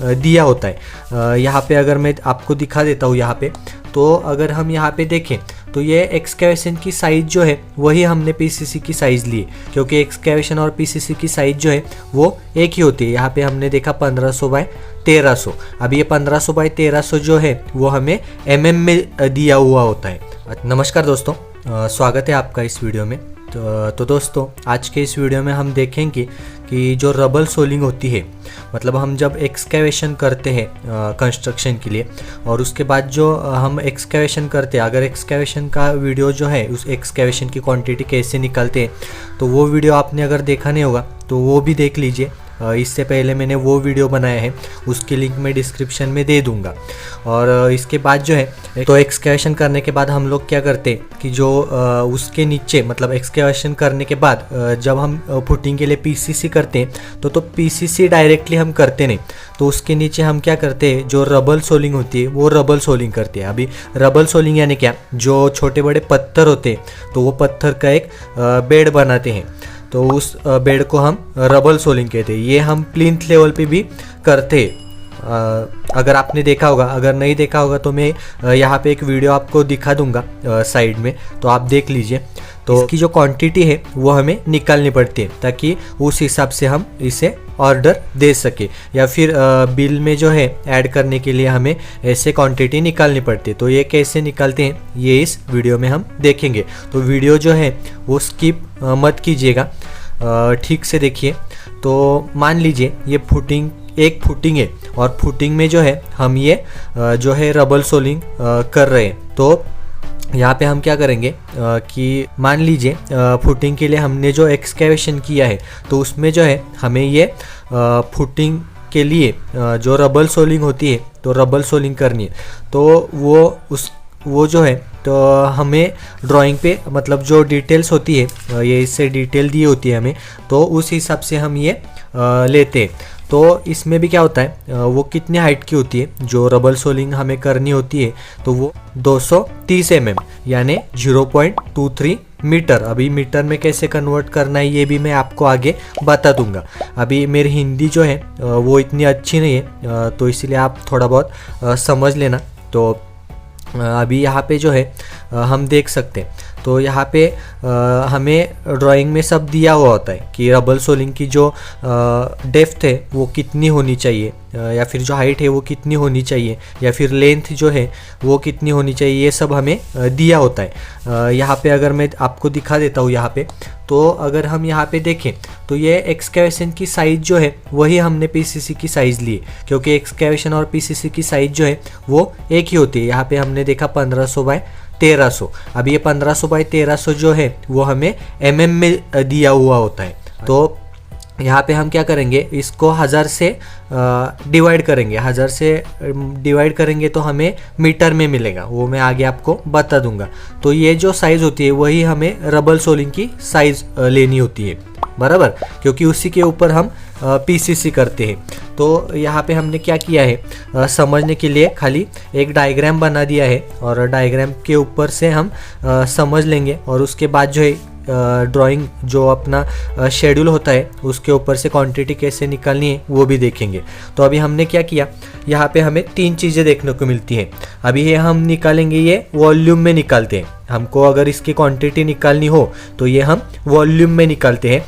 दिया होता है। यहाँ पे अगर मैं आपको दिखा देता हूँ यहाँ पे, तो अगर हम यहाँ पे देखें तो ये एक्सकेवेशन की साइज़ जो है वही हमने पीसीसी की साइज़ ली, क्योंकि एक्सकेवेशन और पीसीसी की साइज़ जो है वो एक ही होती है। यहाँ पे हमने देखा 1500 बाय 1300। अब ये 1500 बाय 1300 जो है वो हमें mm में दिया हुआ होता है। नमस्कार दोस्तों, स्वागत है आपका इस वीडियो में। तो दोस्तों, आज के इस वीडियो में हम देखेंगे कि जो रबल सोलिंग होती है, मतलब हम जब एक्सकेवेशन करते हैं कंस्ट्रक्शन के लिए, और उसके बाद जो हम एक्सकेवेशन करते हैं, अगर एक्सकेवेशन का वीडियो जो है उस एक्सकेवेशन की क्वांटिटी कैसे निकालते हैं, तो वो वीडियो आपने अगर देखा नहीं होगा तो वो भी देख लीजिए। इससे पहले मैंने वो वीडियो बनाया है, उसकी लिंक मैं डिस्क्रिप्शन में दे दूंगा। और इसके बाद जो है, तो एक्सकेवेशन करने के बाद हम लोग क्या करते हैं कि जो उसके नीचे, मतलब एक्सकेवेशन करने के बाद जब हम फुटिंग के लिए पीसीसी करते हैं तो पीसीसी डायरेक्टली हम करते नहीं, तो उसके नीचे हम क्या करते हैं, जो रबल सोलिंग होती है वो रबल सोलिंग करते हैं। अभी रबल सोलिंग यानी क्या, जो छोटे बड़े पत्थर होते हैं तो वो पत्थर का एक बेड बनाते हैं, तो उस बेड को हम रबल सोलिंग कहते हैं। ये हम प्लिंथ लेवल पे भी करते हैं। अगर आपने देखा होगा, अगर नहीं देखा होगा तो मैं यहाँ पे एक वीडियो आपको दिखा दूंगा साइड में, तो आप देख लीजिए। तो इसकी जो क्वांटिटी है वो हमें निकालनी पड़ती है, ताकि उस हिसाब से हम इसे ऑर्डर दे सके, या फिर बिल में जो है ऐड करने के लिए हमें ऐसे क्वांटिटी निकालनी पड़ती है। तो ये कैसे निकालते हैं ये इस वीडियो में हम देखेंगे। तो वीडियो जो है वो स्किप मत कीजिएगा, ठीक से देखिए। तो मान लीजिए ये एक फुटिंग है, और फुटिंग में जो है हम ये जो है रबल सोलिंग कर रहे हैं। तो यहाँ पे हम क्या करेंगे कि मान लीजिए फुटिंग के लिए हमने जो एक्सकेवेशन किया है, तो उसमें जो है हमें ये फुटिंग के लिए जो रबल सोलिंग होती है तो रबल सोलिंग करनी है। तो वो जो है, तो हमें ड्राइंग पे, मतलब जो डिटेल्स होती है, ये इससे डिटेल दी होती है हमें, तो उस हिसाब से हम ये लेते हैं। तो इसमें भी क्या होता है, वो कितनी हाइट की होती है जो रबल सोलिंग हमें करनी होती है, तो वो 230 mm यानी 0.23 मीटर। अभी मीटर में कैसे कन्वर्ट करना है ये भी मैं आपको आगे बता दूंगा। अभी मेरी हिंदी जो है वो इतनी अच्छी नहीं है, तो इसलिए आप थोड़ा बहुत समझ लेना। तो अभी यहाँ पे जो है हम देख सकते हैं, तो यहाँ पे हमें ड्राइंग में सब दिया हुआ होता है कि रबल सोलिंग की जो डेप्थ है वो कितनी होनी चाहिए, या फिर जो हाइट है वो कितनी होनी चाहिए, या फिर लेंथ जो है वो कितनी होनी चाहिए, ये सब हमें दिया होता है। यहाँ पे अगर मैं आपको दिखा देता हूँ यहाँ पे, तो अगर हम यहाँ पे देखें तो ये एक्सकेवेशन की साइज़ जो है वही हमने पीसीसी की साइज़ ली है, क्योंकि एक्सकेवेशन और पीसीसी की साइज़ जो है वो एक ही होती है। यहाँ पे हमने देखा 1500 बाय 1300। अब ये 1500 बाय 1300 जो है वो हमें mm में दिया हुआ होता है। तो यहाँ पे हम क्या करेंगे, इसको 1000 से डिवाइड करेंगे। 1000 से डिवाइड करेंगे तो हमें मीटर में मिलेगा, वो मैं आगे आपको बता दूंगा। तो ये जो साइज़ होती है वही हमें रबल सोलिंग की साइज़ लेनी होती है, बराबर, क्योंकि उसी के ऊपर हम पीसीसी करते हैं। तो यहाँ पे हमने क्या किया है, समझने के लिए खाली एक डायग्राम बना दिया है, और डायग्राम के ऊपर से हम समझ लेंगे, और उसके बाद जो है ड्राइंग जो अपना शेड्यूल होता है उसके ऊपर से क्वांटिटी कैसे निकालनी है वो भी देखेंगे। तो अभी हमने क्या किया, यहाँ पे हमें 3 चीज़ें देखने को मिलती हैं। अभी ये हम निकालेंगे, ये वॉल्यूम में निकालते हैं। हमको अगर इसकी क्वांटिटी निकालनी हो तो ये हम वॉल्यूम में निकालते हैं।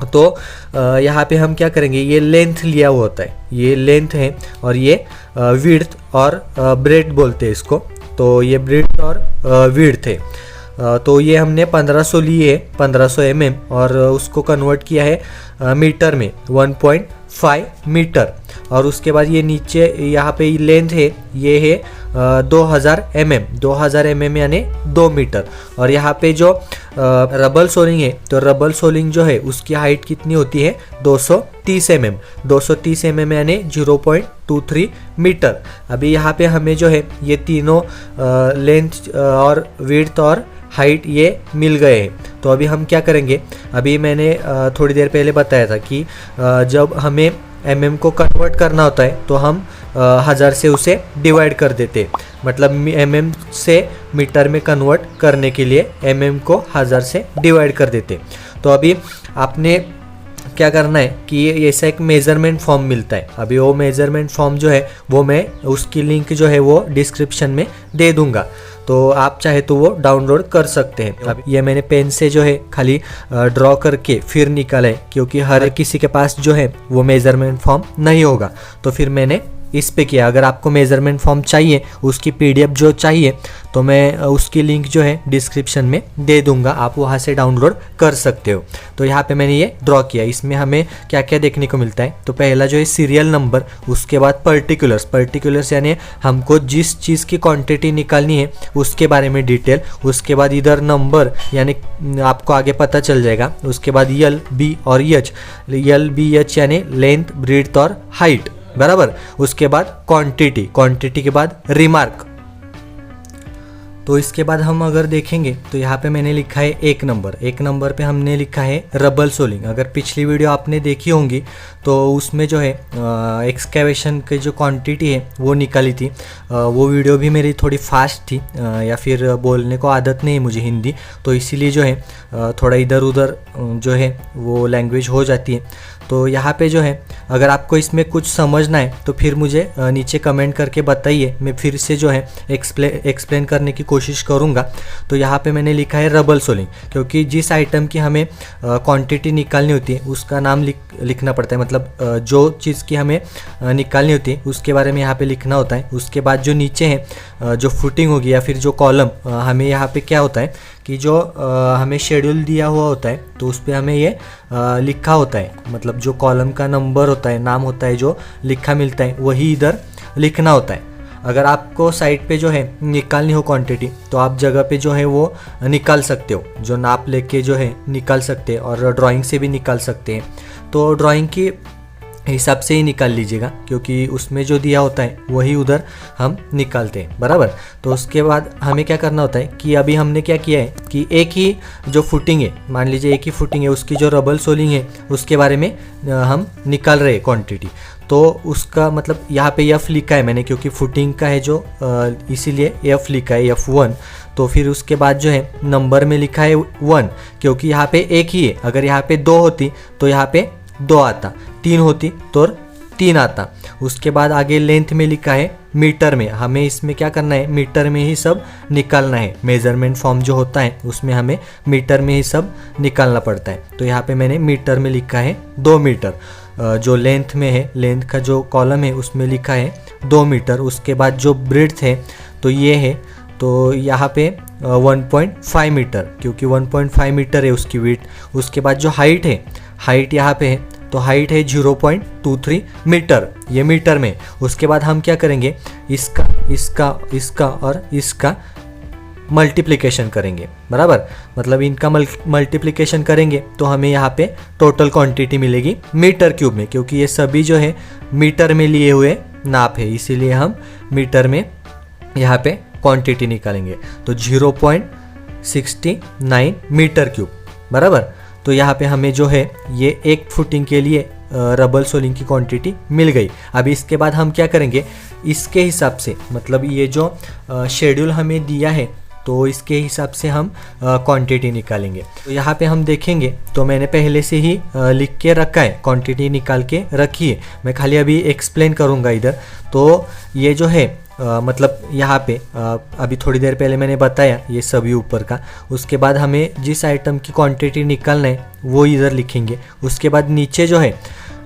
तो यहाँ पे हम क्या करेंगे, ये लेंथ लिया हुआ होता है, ये लेंथ है, और ये विड्थ और ब्रेड्थ बोलते हैं इसको। तो ये ब्रेड्थ और विड्थ है। तो ये हमने 1500 लिए है, 1500 mm, और उसको कन्वर्ट किया है मीटर में 1.5 मीटर। और उसके बाद ये नीचे यहाँ पे लेंथ है, ये है 2000 mm, 2000 mm यानी 2 मीटर। और यहाँ पे जो रबल सोलिंग है, तो रबल सोलिंग जो है उसकी हाइट कितनी होती है, 230 mm, 230 mm यानी 0.23 मीटर। अभी यहाँ पे हमें जो है ये तीनों लेंथ और विड्थ और हाइट ये मिल गए हैं। तो अभी हम क्या करेंगे, अभी मैंने थोड़ी देर पहले बताया था कि जब हमें mm को कन्वर्ट करना होता है तो हम 1000 से उसे डिवाइड कर देते, मतलब mm से मीटर में कन्वर्ट करने के लिए mm को 1000 से डिवाइड कर देते। तो अभी आपने क्या करना है कि ऐसा एक मेजरमेंट फॉर्म मिलता है। अभी वो मेजरमेंट फॉर्म जो है वो मैं उसकी लिंक जो है वो डिस्क्रिप्शन में दे दूंगा, तो आप चाहे तो वो डाउनलोड कर सकते हैं। अब ये मैंने पेन से जो है खाली ड्रॉ करके फिर निकाला है, क्योंकि हर किसी के पास जो है वो मेजरमेंट फॉर्म नहीं होगा, तो फिर मैंने इस पे किया। अगर आपको मेजरमेंट फॉर्म चाहिए, उसकी पीडीएफ जो चाहिए, तो मैं उसकी लिंक जो है डिस्क्रिप्शन में दे दूंगा, आप वहाँ से डाउनलोड कर सकते हो। तो यहाँ पे मैंने ये ड्रॉ किया। इसमें हमें क्या क्या देखने को मिलता है, तो पहला जो है सीरियल नंबर, उसके बाद पर्टिकुलर्स यानी हमको जिस चीज़ की क्वांटिटी निकालनी है उसके बारे में डिटेल, उसके बाद इधर नंबर यानी आपको आगे पता चल जाएगा, उसके बाद यल बी और एच, यल बी एच यानी लेंथ, ब्रीड्थ और हाइट, बराबर। उसके बाद क्वांटिटी के बाद रिमार्क। तो इसके बाद हम अगर देखेंगे तो यहाँ पे मैंने लिखा है एक नंबर पे हमने लिखा है रबल सोलिंग। अगर पिछली वीडियो आपने देखी होंगी तो उसमें जो है एक्सकेवेशन की जो क्वांटिटी है वो निकाली थी। वो वीडियो भी मेरी थोड़ी फास्ट थी, या फिर बोलने को आदत नहीं है मुझे हिंदी, तो इसीलिए जो है थोड़ा इधर उधर जो है वो लैंग्वेज हो जाती है। तो यहाँ पे जो है अगर आपको इसमें कुछ समझना है तो फिर मुझे नीचे कमेंट करके बताइए, मैं फिर से जो है एक्सप्लेन करने की कोशिश करूँगा। तो यहाँ पे मैंने लिखा है रबल सोलिंग, क्योंकि जिस आइटम की हमें क्वांटिटी निकालनी होती है उसका नाम लिखना पड़ता है, मतलब जो चीज़ की हमें निकालनी होती है उसके बारे में यहाँ पे लिखना होता है। उसके बाद जो नीचे है जो फुटिंग होगी या फिर जो कॉलम, हमें यहाँ पे क्या होता है कि जो हमें शेड्यूल दिया हुआ होता है तो उस पर हमें ये लिखा होता है, मतलब जो कॉलम का नंबर होता है, नाम होता है, जो लिखा मिलता है वही इधर लिखना होता है। अगर आपको साइड पे जो है निकालनी हो क्वांटिटी तो आप जगह पे जो है वो निकाल सकते हो, जो नाप लेके जो है निकाल सकते हैं, और ड्राइंग से भी निकाल सकते हैं। तो ड्राइंग की हिसाब से ही निकाल लीजिएगा, क्योंकि उसमें जो दिया होता है वही उधर हम निकालते हैं, बराबर। तो उसके बाद हमें क्या करना होता है कि अभी हमने क्या किया है कि एक ही जो फुटिंग है, मान लीजिए एक ही फुटिंग है, उसकी जो रबल सोलिंग है उसके बारे में हम निकाल रहे हैं क्वांटिटी। तो उसका मतलब यहाँ पे एफ लिखा है मैंने, क्योंकि फुटिंग का है जो इसीलिए एफ लिखा है, F1। तो फिर उसके बाद जो है नंबर में लिखा है 1, क्योंकि यहाँ पे एक ही है। अगर यहाँ पे 2 होती तो यहाँ पे 2 आता, 3 होती तो 3 आता। उसके बाद आगे लेंथ में लिखा है मीटर में, हमें इसमें क्या करना है, मीटर में ही सब निकालना है। मेजरमेंट फॉर्म जो होता है उसमें हमें मीटर में ही सब निकालना पड़ता है। तो यहाँ पे मैंने मीटर में लिखा है 2 मीटर। जो लेंथ में है, लेंथ का जो कॉलम है उसमें लिखा है 2 मीटर। उसके बाद जो ब्रीड्थ है तो ये है, तो यहाँ पे 1.5 मीटर, क्योंकि 1.5 मीटर है उसकी विड्थ। उसके बाद जो हाइट है, हाइट यहाँ पे है तो हाइट है 0.23 मीटर, ये मीटर में। उसके बाद हम क्या करेंगे, इसका और इसका मल्टीप्लिकेशन करेंगे, बराबर। मतलब इनका मल्टीप्लिकेशन करेंगे तो हमें यहाँ पे टोटल क्वांटिटी मिलेगी मीटर क्यूब में, क्योंकि ये सभी जो है मीटर में लिए हुए नाप है, इसीलिए हम मीटर में यहाँ पे क्वांटिटी निकालेंगे। तो 0.69 मीटर क्यूब, बराबर। तो यहाँ पे हमें जो है ये एक फुटिंग के लिए रबल सोलिंग की क्वांटिटी मिल गई। अभी इसके बाद हम क्या करेंगे, इसके हिसाब से, मतलब ये जो शेड्यूल हमें दिया है तो इसके हिसाब से हम क्वांटिटी निकालेंगे। तो यहाँ पे हम देखेंगे तो मैंने पहले से ही लिख के रखा है, क्वांटिटी निकाल के रखी है। मैं खाली अभी एक्सप्लेन करूँगा इधर। तो ये जो है मतलब यहाँ पे अभी थोड़ी देर पहले मैंने बताया ये सभी ऊपर का। उसके बाद हमें जिस आइटम की क्वांटिटी निकालना है वो इधर लिखेंगे। उसके बाद नीचे जो है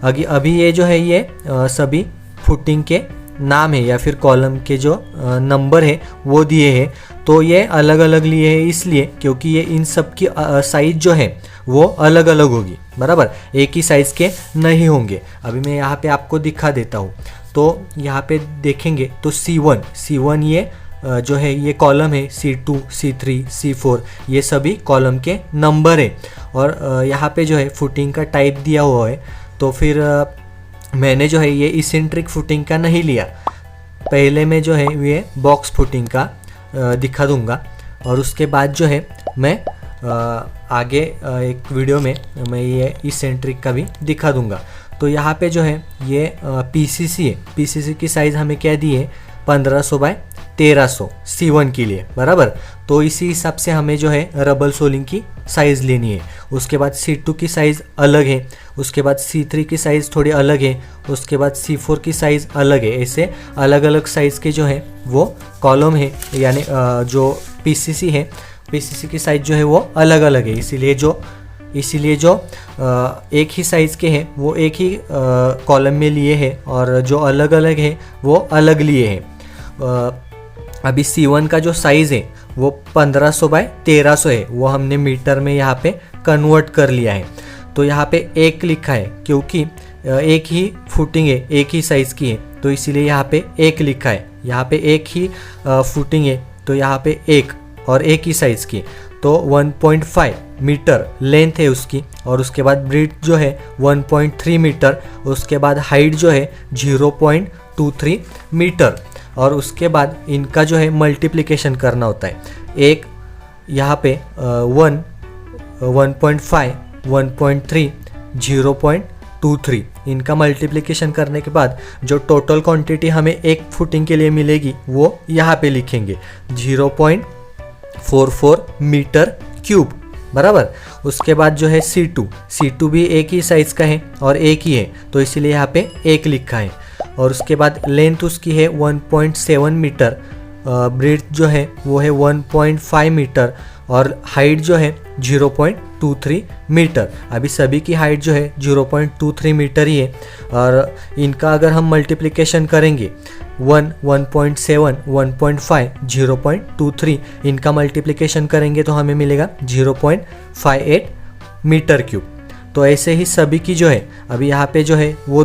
अभी ये जो है ये सभी फुटिंग के नाम है या फिर कॉलम के जो नंबर है वो दिए हैं। तो ये अलग अलग लिए हैं इसलिए क्योंकि ये इन सब की साइज जो है वो अलग अलग होगी, बराबर, एक ही साइज़ के नहीं होंगे। अभी मैं यहाँ पे आपको दिखा देता हूँ। तो यहाँ पे देखेंगे तो C1 ये जो है ये कॉलम है, C2, C3, C4 ये सभी कॉलम के नंबर है। और यहाँ पे जो है फुटिंग का टाइप दिया हुआ है। तो फिर मैंने जो है ये इसेंट्रिक फुटिंग का नहीं लिया, पहले मैं जो है ये बॉक्स फुटिंग का दिखा दूंगा। और उसके बाद जो है मैं आगे एक वीडियो में मैं ये इसेंट्रिक का भी दिखा दूंगा। तो यहाँ पे जो है ये PCC है, PCC की साइज़ हमें क्या दी है 1500 बाय 1300 C1 के लिए, बराबर। तो इसी हिसाब से हमें जो है रबल सोलिंग की साइज़ लेनी है। उसके बाद C2 की साइज़ अलग है, उसके बाद C3 की साइज़ थोड़ी अलग है, उसके बाद C4 की साइज़ अलग है। ऐसे अलग अलग साइज़ के जो है वो कॉलम है, यानी जो PCC है, PCC की साइज़ जो है वो अलग अलग है। इसीलिए जो एक ही साइज़ के हैं वो एक ही कॉलम में लिए हैं, और जो अलग अलग है वो अलग लिए हैं। अभी C1 का जो साइज़ है वो 1500 बाय 1300 है, वो हमने मीटर में यहाँ पे कन्वर्ट कर लिया है। तो यहाँ पे 1 लिखा है क्योंकि एक ही फुटिंग है, एक ही साइज़ की है, तो इसीलिए यहाँ पे 1 लिखा है। यहाँ पे एक ही फुटिंग है तो यहाँ पे 1 और एक ही साइज़ की, तो 1.5 मीटर लेंथ है उसकी, और उसके बाद ब्रीथ जो है 1.3 मीटर, उसके बाद हाइट जो है 0.23 मीटर, और उसके बाद इनका जो है मल्टीप्लिकेशन करना होता है। एक यहाँ पे 1.5, 1.3, 0.23 इनका मल्टीप्लिकेशन करने के बाद जो टोटल क्वांटिटी हमें एक फुटिंग के लिए मिलेगी वो यहाँ पे लिखेंगे 0.44 मीटर क्यूब, बराबर। उसके बाद जो है C2 भी एक ही साइज़ का है और एक ही है, तो इसीलिए यहाँ पे 1 लिखा है। और उसके बाद लेंथ उसकी है 1.7 मीटर, ब्रेड्थ जो है वो है 1.5 मीटर, और हाइट जो है 0.23 मीटर। अभी सभी की हाइट जो है 0.23 मीटर ही है, और इनका अगर हम मल्टीप्लिकेशन करेंगे 1.7, 1.5, 0.23 इनका मल्टीप्लिकेशन करेंगे तो हमें मिलेगा 0.58 मीटर क्यूब। तो ऐसे ही सभी की जो है अभी यहाँ पे जो है वो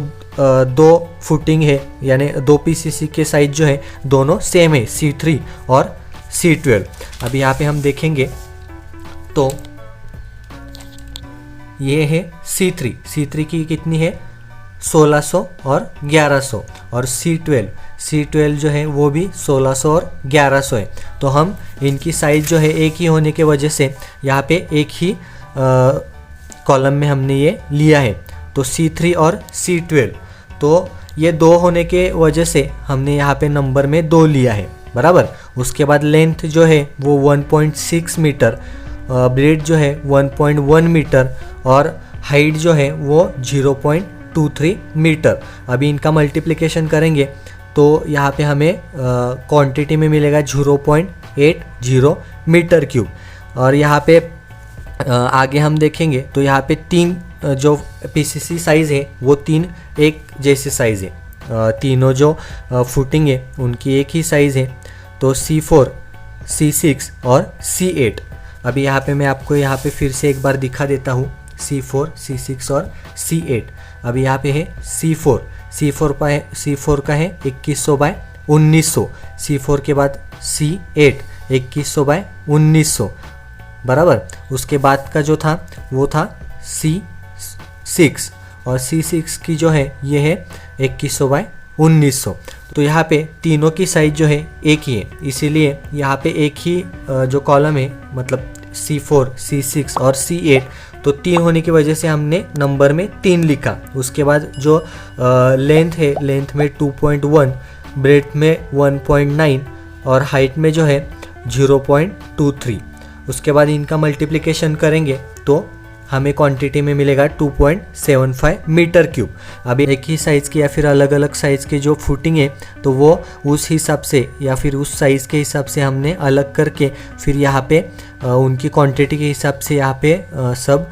2 फुटिंग है, यानी 2 PCC के साइज जो है दोनों सेम है, C3 और C12। अभी यहाँ पे हम देखेंगे तो ये है C3 की कितनी है 1600 और 1100, और C12 जो है वो भी 1600 और 1100 है। तो हम इनकी साइज़ जो है एक ही होने के वजह से यहाँ पे एक ही कॉलम में हमने ये लिया है, तो C3 और C12। तो ये 2 होने के वजह से हमने यहाँ पे नंबर में 2 लिया है, बराबर। उसके बाद लेंथ जो है वो 1.6 मीटर, ब्रेड जो है 1.1 मीटर, और हाइट जो है वो 0.23 मीटर। अभी इनका मल्टीप्लिकेशन करेंगे तो यहाँ पे हमें क्वांटिटी में मिलेगा 0.80 मीटर क्यूब। और यहाँ पे आगे हम देखेंगे तो यहाँ पे 3 जो PCC साइज़ है वो 3 एक जैसे साइज़ है, तीनों जो फुटिंग है उनकी एक ही साइज़ है, तो C4, C6 और C8। अभी यहाँ पे मैं आपको यहाँ पे फिर से एक बार दिखा देता हूँ C4, C6 और C8। अभी यहाँ पे है C4 का है 2100 बाय 1900, C4 के बाद C8 2100 बाय 1900, बराबर। उसके बाद का जो था वो था C6, और C6 की जो है ये है 2100 बाय 1900। तो यहाँ पे तीनों की साइज जो है एक ही है, इसीलिए यहाँ पे एक ही जो कॉलम है, मतलब C4, C6 और C8, तो 3 होने की वजह से हमने नंबर में 3 लिखा। उसके बाद जो लेंथ है, लेंथ में 2.1, ब्रेड्थ में 1.9, और हाइट में जो है 0.23। उसके बाद इनका मल्टीप्लिकेशन करेंगे तो हमें क्वांटिटी में मिलेगा 2.75 मीटर क्यूब। अभी एक ही साइज़ की या फिर अलग अलग साइज़ के जो फुटिंग है तो वो उस हिसाब से या फिर उस साइज़ के हिसाब से हमने अलग करके फिर यहाँ पे उनकी क्वांटिटी के हिसाब से यहाँ पे सब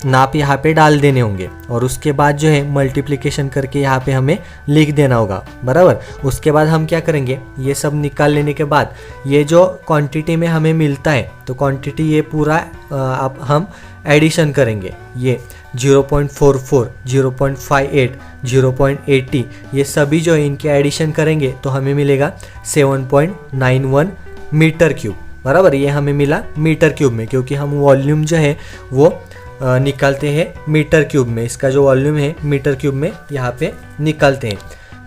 नाप यहाँ पे डाल देने होंगे, और उसके बाद जो है मल्टीप्लिकेशन करके यहाँ पे हमें लिख देना होगा, बराबर। उसके बाद हम क्या करेंगे, ये सब निकाल लेने के बाद ये जो क्वांटिटी में हमें मिलता है तो क्वांटिटी ये पूरा अब हम एडिशन करेंगे। ये 0.44, 0.58, 0.80 ये सभी जो है इनके एडिशन करेंगे तो हमें मिलेगा 7.91 मीटर क्यूब, बराबर। ये हमें मिला मीटर क्यूब में, क्योंकि हम वॉल्यूम जो है वो निकालते हैं मीटर क्यूब में। इसका जो वॉल्यूम है मीटर क्यूब में यहाँ पे निकालते हैं।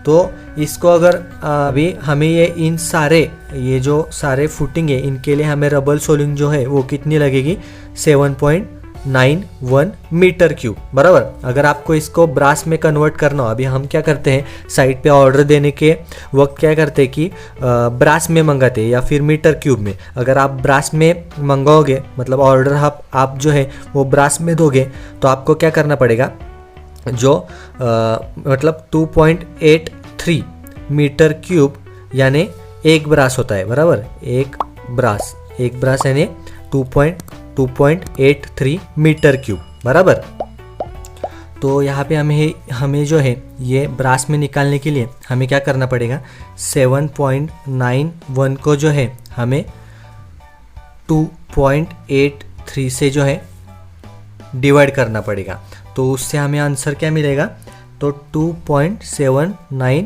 तो इसको अगर अभी हमें ये जो सारे फुटिंग है इनके लिए हमें रबल सोलिंग जो है वो कितनी लगेगी 7.2 2.91 मीटर क्यूब बराबर। अगर आपको इसको ब्रास में कन्वर्ट करना हो, अभी हम क्या करते हैं साइट पे ऑर्डर देने के वक्त क्या करते हैं कि ब्रास में मंगाते हैं या फिर मीटर क्यूब में। अगर आप ब्रास में मंगाओगे मतलब ऑर्डर आप जो है वो ब्रास में दोगे तो आपको क्या करना पड़ेगा, जो मतलब 2.83 मीटर क्यूब यानी एक ब्रास होता है बराबर। एक ब्रास यानी 2.83 मीटर क्यूब बराबर। तो यहाँ पे हमें जो है ये ब्रास में निकालने के लिए हमें क्या करना पड़ेगा, 7.91 को जो है हमें 2.83 से जो है डिवाइड करना पड़ेगा। तो उससे हमें आंसर क्या मिलेगा, तो 2.79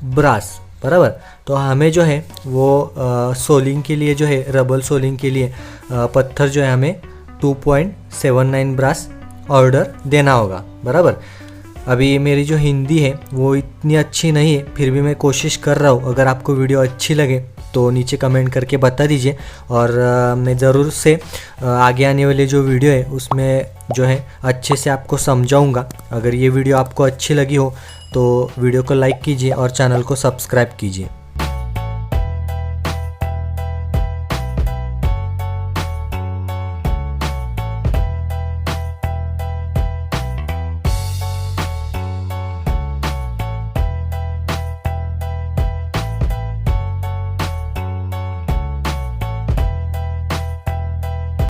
ब्रास बराबर। तो हमें जो है वो सोलिंग के लिए जो है रबल सोलिंग के लिए पत्थर जो है हमें 2.79 ब्रास ऑर्डर देना होगा बराबर। अभी मेरी जो हिंदी है वो इतनी अच्छी नहीं है, फिर भी मैं कोशिश कर रहा हूँ। अगर आपको वीडियो अच्छी लगे तो नीचे कमेंट करके बता दीजिए, और मैं ज़रूर से आगे आने वाले जो वीडियो है उसमें जो है अच्छे से आपको समझाऊंगा। अगर ये वीडियो आपको अच्छी लगी हो तो वीडियो को लाइक कीजिए और चैनल को सब्सक्राइब कीजिए।